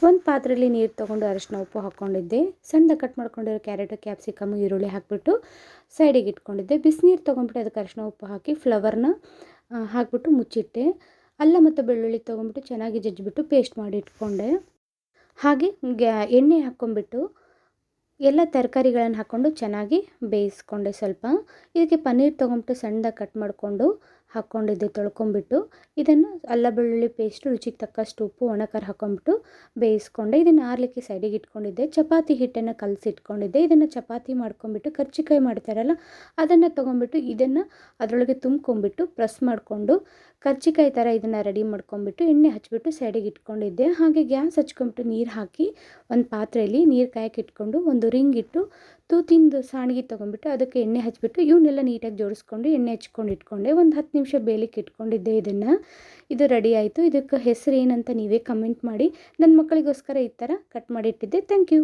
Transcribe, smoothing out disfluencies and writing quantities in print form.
ಒಂದು ಪಾತ್ರೆಯಲ್ಲಿ ನೀರು ತೊಗೊಂಡು ಅರಿಶಿನ ಉಪ್ಪು ಹಾಕ್ಕೊಂಡಿದ್ದೆ. ಸಣ್ಣದಾಗಿ ಕಟ್ ಮಾಡ್ಕೊಂಡಿರೋ ಕ್ಯಾರೆಟು, ಕ್ಯಾಪ್ಸಿಕಮ್ಮು, ಈರುಳ್ಳಿ ಹಾಕಿಬಿಟ್ಟು ಸೈಡಿಗೆ ಇಟ್ಕೊಂಡಿದ್ದೆ. ಬಿಸಿನೀರು ತೊಗೊಂಡ್ಬಿಟ್ಟು ಅದಕ್ಕೆ ಅರಿಶಿನ ಉಪ್ಪು ಹಾಕಿ ಫ್ಲವರ್ನ ಹಾಕಿಬಿಟ್ಟು ಮುಚ್ಚಿಟ್ಟೆ. ಅಲ್ಲ ಮತ್ತು ಬೆಳ್ಳುಳ್ಳಿ ತೊಗೊಂಡ್ಬಿಟ್ಟು ಚೆನ್ನಾಗಿ ಜಜ್ಜಿಬಿಟ್ಟು ಪೇಸ್ಟ್ ಮಾಡಿ ಇಟ್ಕೊಂಡೆ. ಹಾಗೆ ಎಣ್ಣೆ ಹಾಕ್ಕೊಂಬಿಟ್ಟು ಎಲ್ಲ ತರಕಾರಿಗಳನ್ನು ಹಾಕ್ಕೊಂಡು ಚೆನ್ನಾಗಿ ಬೇಯಿಸ್ಕೊಂಡೆ. ಸ್ವಲ್ಪ ಇದಕ್ಕೆ ಪನ್ನೀರ್ ತೊಗೊಂಬಿಟ್ಟು ಸಣ್ಣದಾಗಿ ಕಟ್ ಮಾಡಿಕೊಂಡು ಹಾಕ್ಕೊಂಡಿದ್ದೆ ತೊಳ್ಕೊಂಬಿಟ್ಟು. ಇದನ್ನು ಅಲ್ಲ ಬೆಳ್ಳುಳ್ಳಿ ಪೇಸ್ಟು, ರುಚಿಗೆ ತಕ್ಕಷ್ಟು ಉಪ್ಪು, ಒಣಖಾರ ಹಾಕ್ಕೊಂಬಿಟ್ಟು ಬೇಯಿಸ್ಕೊಂಡೆ. ಇದನ್ನು ಆರಲಿಕ್ಕೆ ಸೈಡಿಗೆ ಇಟ್ಕೊಂಡಿದ್ದೆ. ಚಪಾತಿ ಹಿಟ್ಟನ್ನು ಕಲಸಿಟ್ಕೊಂಡಿದ್ದೆ. ಇದನ್ನು ಚಪಾತಿ ಮಾಡ್ಕೊಂಬಿಟ್ಟು ಕರ್ಜಿಕಾಯಿ ಮಾಡ್ತಾರಲ್ಲ ಅದನ್ನು ತೊಗೊಂಬಿಟ್ಟು ಇದನ್ನು ಅದರೊಳಗೆ ತುಂಬ್ಕೊಂಬಿಟ್ಟು ಪ್ರೆಸ್ ಮಾಡಿಕೊಂಡು ಕರ್ಜಿಕಾಯಿ ಥರ ಇದನ್ನು ರೆಡಿ ಮಾಡ್ಕೊಂಬಿಟ್ಟು ಎಣ್ಣೆ ಹಚ್ಬಿಟ್ಟು ಸೈಡಿಗೆ ಇಟ್ಕೊಂಡಿದ್ದೆ. ಹಾಗೆ ಗ್ಯಾಸ್ ಹಚ್ಕೊಂಬಿಟ್ಟು ನೀರು ಹಾಕಿ ಒಂದು ಪಾತ್ರೆಯಲ್ಲಿ ನೀರು ಕಾಯಕ್ಕೆ ಇಟ್ಕೊಂಡು ಒಂದು ರಿಂಗ್ ಇಟ್ಟು ತೂತಿಂದು ಸಾಣಿಗೆ ತೊಗೊಂಬಿಟ್ಟು ಅದಕ್ಕೆ ಎಣ್ಣೆ ಹಚ್ಬಿಟ್ಟು ಇವನ್ನೆಲ್ಲ ನೀಟಾಗಿ ಜೋಡಿಸ್ಕೊಂಡು ಎಣ್ಣೆ ಹಚ್ಕೊಂಡು ಇಟ್ಕೊಂಡೆ. ಒಂದು 10 ನಿಮಿಷ ಬೇಯಲಿಕ್ಕೆ ಇಟ್ಕೊಂಡಿದ್ದೆ. ಇದು ರೆಡಿ ಆಯಿತು. ಇದಕ್ಕೆ ಹೆಸರು ಏನಂತ ನೀವೇ ಕಮೆಂಟ್ ಮಾಡಿ. ನನ್ನ ಮಕ್ಕಳಿಗೋಸ್ಕರ ಈ ಥರ ಕಟ್ ಮಾಡಿಟ್ಟಿದ್ದೆ. Thank you.